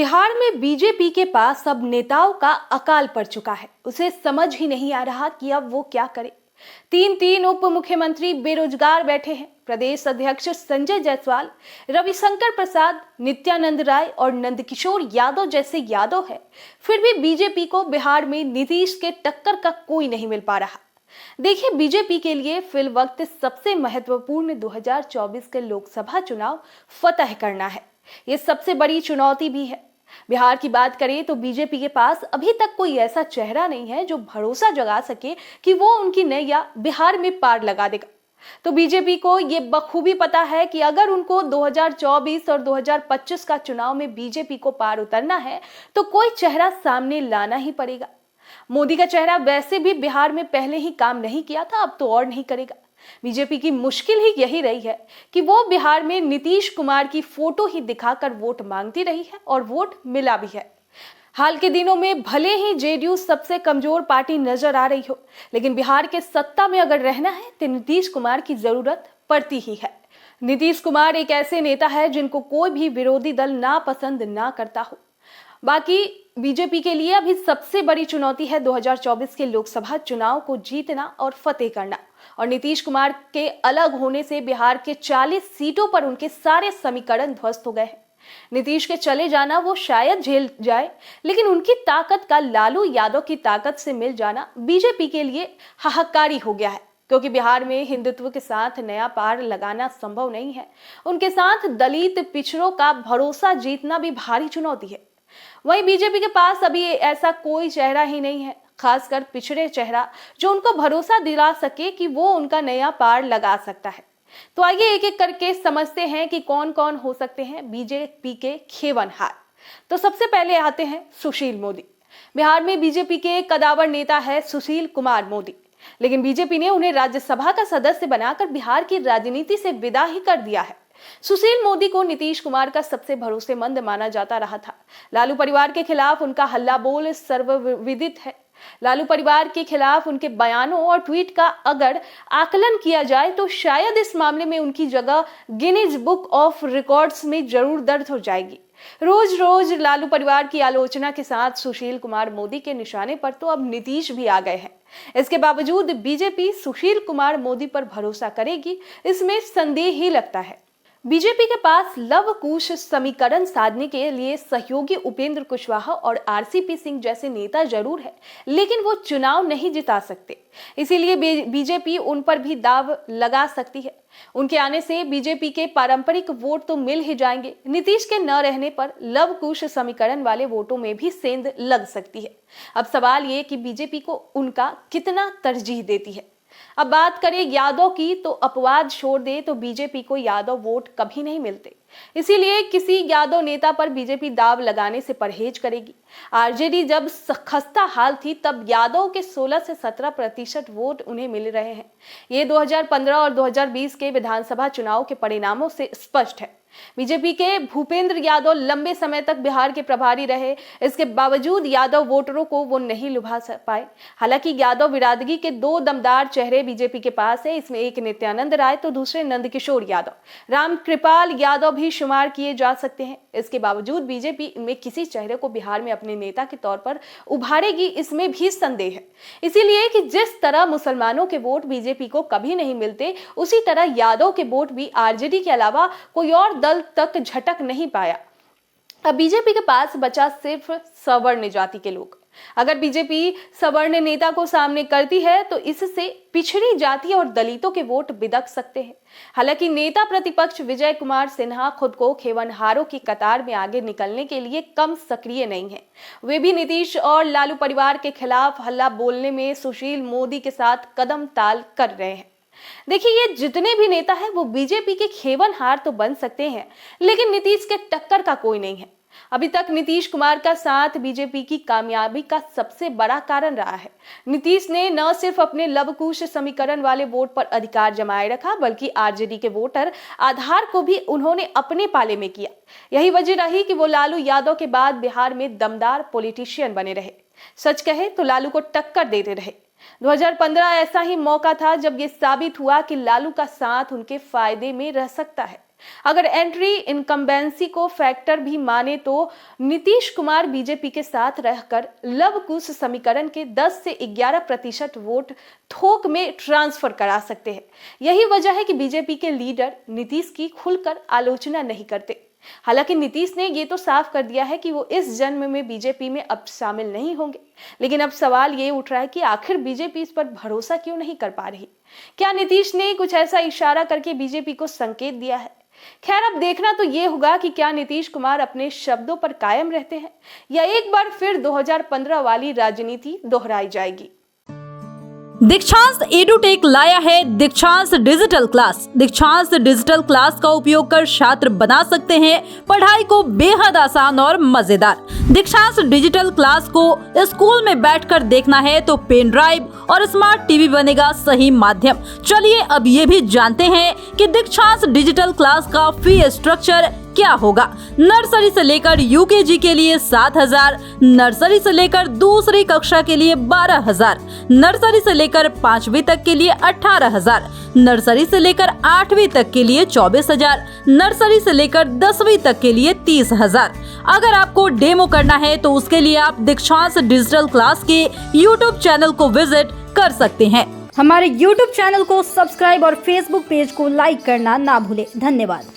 बिहार में बीजेपी के पास अब नेताओं का अकाल पड़ चुका है। उसे समझ ही नहीं आ रहा कि अब वो क्या करे। तीन तीन उप मुख्यमंत्री बेरोजगार बैठे हैं। प्रदेश अध्यक्ष संजय जायसवाल, रविशंकर प्रसाद, नित्यानंद राय और नंदकिशोर यादव जैसे यादव है। फिर भी बीजेपी को बिहार में नीतीश के टक्कर का कोई नहीं मिल पा रहा। देखिए, बीजेपी के लिए फिल वक्त सबसे महत्वपूर्ण 2024 के लोकसभा चुनाव फतह करना है। ये सबसे बड़ी चुनौती भी है। बिहार की बात करें तो बीजेपी के पास अभी तक कोई ऐसा चेहरा नहीं है जो भरोसा जगा सके कि वो उनकी नैया बिहार में पार लगा देगा। तो बीजेपी को ये बखूबी पता है कि अगर उनको 2024 और 2025 का चुनाव में बीजेपी को पार उतरना है तो कोई चेहरा सामने लाना ही पड़ेगा। मोदी का चेहरा वैसे भी बिहार में पहले ही काम नहीं किया था, अब तो और नहीं करेगा। बीजेपी की मुश्किल ही यही रही है कि वो बिहार में नीतीश कुमार की फोटो ही दिखाकर वोट मांगती रही है और वोट मिला भी है। हाल के दिनों में भले ही जेडीयू सबसे कमजोर पार्टी नजर आ रही हो, लेकिन बिहार के सत्ता में अगर रहना है तो नीतीश कुमार की जरूरत पड़ती ही है। नीतीश कुमार एक ऐसे नेता है जिनको कोई भी विरोधी दल नापसंद ना करता हो। बाकी बीजेपी के लिए अभी सबसे बड़ी चुनौती है 2024 के लोकसभा चुनाव को जीतना और फतेह करना। और नीतीश कुमार के अलग होने से बिहार के 40 सीटों पर उनके सारे समीकरण ध्वस्त हो गए हैं। नीतीश के चले जाना वो शायद झेल जाए, लेकिन उनकी ताकत का लालू यादव की ताकत से मिल जाना बीजेपी के लिए हाहाकारी हो गया है। क्योंकि बिहार में हिंदुत्व के साथ नया पार लगाना संभव नहीं है, उनके साथ दलित पिछड़ों का भरोसा जीतना भी भारी चुनौती है। वहीं बीजेपी के पास अभी ऐसा कोई चेहरा ही नहीं है, खासकर पिछड़े चेहरा, जो उनको भरोसा दिला सके कि वो उनका नया पार लगा सकता है। तो आइए एक एक करके समझते हैं कि कौन कौन हो सकते हैं बीजेपी के खेवनहार। तो सबसे पहले आते हैं सुशील मोदी। बिहार में बीजेपी के कदावर नेता है सुशील कुमार मोदी, लेकिन बीजेपी ने उन्हें राज्यसभा का सदस्य बनाकर बिहार की राजनीति से विदा ही कर दिया है। सुशील मोदी को नीतीश कुमार का सबसे भरोसेमंद माना जाता रहा था। लालू परिवार के खिलाफ उनका हल्ला बोल सर्वविदित है। लालू परिवार के खिलाफ उनके बयानों और ट्वीट का अगर आकलन किया जाए तो शायद इस मामले में उनकी जगह गिनीज बुक ऑफ रिकॉर्ड्स में जरूर दर्ज हो जाएगी। रोज रोज लालू परिवार की आलोचना के साथ सुशील कुमार मोदी के निशाने पर तो अब नीतीश भी आ गए हैं। इसके बावजूद बीजेपी सुशील कुमार मोदी पर भरोसा करेगी, इसमें संदेह ही लगता है। बीजेपी के पास लव कुश समीकरण साधने के लिए सहयोगी उपेंद्र कुशवाहा और आरसीपी सिंह जैसे नेता जरूर है, लेकिन वो चुनाव नहीं जिता सकते। इसीलिए बीजेपी उन पर भी दाव लगा सकती है। उनके आने से बीजेपी के पारंपरिक वोट तो मिल ही जाएंगे। नीतीश के न रहने पर लव कुश समीकरण वाले वोटों में भी सेंध लग सकती है। अब सवाल ये कि बीजेपी को उनका कितना तरजीह देती है। अब बात करें यादव की, तो अपवाद छोड़ दे तो बीजेपी को यादव वोट कभी नहीं मिलते। इसीलिए किसी यादव नेता पर बीजेपी दाव लगाने से परहेज करेगी। आरजेडी जब खस्ता हाल थी तब यादव के 16 से 17% वोट उन्हें मिल रहे हैं। ये 2015 और 2020 के विधानसभा चुनाव के परिणामों से स्पष्ट है। बीजेपी के भूपेंद्र यादव लंबे समय तक बिहार के प्रभारी रहे, इसके बावजूद यादव वोटरों को वो नहीं लुभा पाए। हालांकि यादव बिरादरी के दो दमदार चेहरे बीजेपी के पास है। इसमें एक नित्यानंद राय तो दूसरे नंदकिशोर यादव, रामकृपाल यादव भी शुमार किए जा सकते हैं। इसके बावजूद बीजेपी इनमें किसी चेहरे को बिहार में अपने नेता के तौर पर उभारेगी, इसमें भी संदेह है। इसीलिए कि जिस तरह मुसलमानों के वोट बीजेपी को कभी नहीं मिलते, उसी तरह यादव के वोट भी आरजेडी के अलावा कोई और दल तक झटक नहीं पाया। अब बीजेपी के पास बचा सिर्फ सवर्ण जाति के लोग। अगर बीजेपी सवर्ण नेता को सामने करती है तो इससे पिछड़ी जाति और दलितों के वोट बिदक सकते हैं। हालांकि नेता प्रतिपक्ष विजय कुमार सिन्हा खुद को खेवनहारों की कतार में आगे निकलने के लिए कम सक्रिय नहीं है। वे भी नीतीश और लालू परिवार के खिलाफ हल्ला बोलने में सुशील मोदी के साथ कदम ताल कर रहे हैं। देखिए, ये जितने भी नेता हैं वो बीजेपी के खेवनहार तो बन सकते हैं, लेकिन नीतीश के टक्कर का कोई नहीं है। अभी तक नीतीश कुमार का साथ बीजेपी की कामयाबी का सबसे बड़ा कारण रहा है। नीतीश ने न सिर्फ अपने लवकुश समीकरण वाले वोट पर अधिकार जमाए रखा, बल्कि आरजेडी के वोटर आधार को भी उन्होंने अपने पाले में किया। यही वजह रही कि वो लालू यादव के बाद बिहार में दमदार पॉलिटिशियन बने रहे। सच कहे तो लालू को टक्कर देते रहे। 2015 ऐसा ही मौका था जब ये साबित हुआ कि लालू का साथ उनके फायदे में रह सकता है। अगर एंट्री इनकम्बेंसी को फैक्टर भी माने तो नीतीश कुमार बीजेपी के साथ रहकर लव कुश समीकरण के 10 से 11% वोट थोक में ट्रांसफर करा सकते हैं। यही वजह है कि बीजेपी के लीडर नीतीश की खुलकर आलोचना नहीं करते। हालांकि नीतीश ने ये तो साफ कर दिया है कि वो इस जन्म में बीजेपी में अब शामिल नहीं होंगे, लेकिन अब सवाल ये उठ रहा है कि आखिर बीजेपी इस पर भरोसा क्यों नहीं कर पा रही। क्या नीतीश ने कुछ ऐसा इशारा करके बीजेपी को संकेत दिया है? खैर, अब देखना तो ये होगा कि क्या नीतीश कुमार अपने शब्दों पर कायम रहते हैं या एक बार फिर 2015 वाली राजनीति दोहराई जाएगी। दीक्षांत एडुटेक लाया है दीक्षांत डिजिटल क्लास। दीक्षांत डिजिटल क्लास का उपयोग कर छात्र बना सकते हैं पढ़ाई को बेहद आसान और मजेदार। दीक्षांत डिजिटल क्लास को स्कूल में बैठकर देखना है तो पेन ड्राइव और स्मार्ट टीवी बनेगा सही माध्यम। चलिए अब ये भी जानते हैं कि दीक्षांत डिजिटल क्लास का फी स्ट्रक्चर क्या होगा। नर्सरी से लेकर यूकेजी के लिए 7,000, नर्सरी से लेकर दूसरी कक्षा के लिए 12,000, नर्सरी से लेकर 5वीं तक के लिए 18,000, नर्सरी से लेकर 8वीं तक के लिए 24,000, नर्सरी से लेकर 10वीं तक के लिए 30,000। अगर आपको डेमो करना है तो उसके लिए आप दीक्षांत डिजिटल क्लास के YouTube चैनल को विजिट कर सकते हैं। हमारे YouTube चैनल को सब्सक्राइब और Facebook पेज को लाइक करना ना भूलें। धन्यवाद।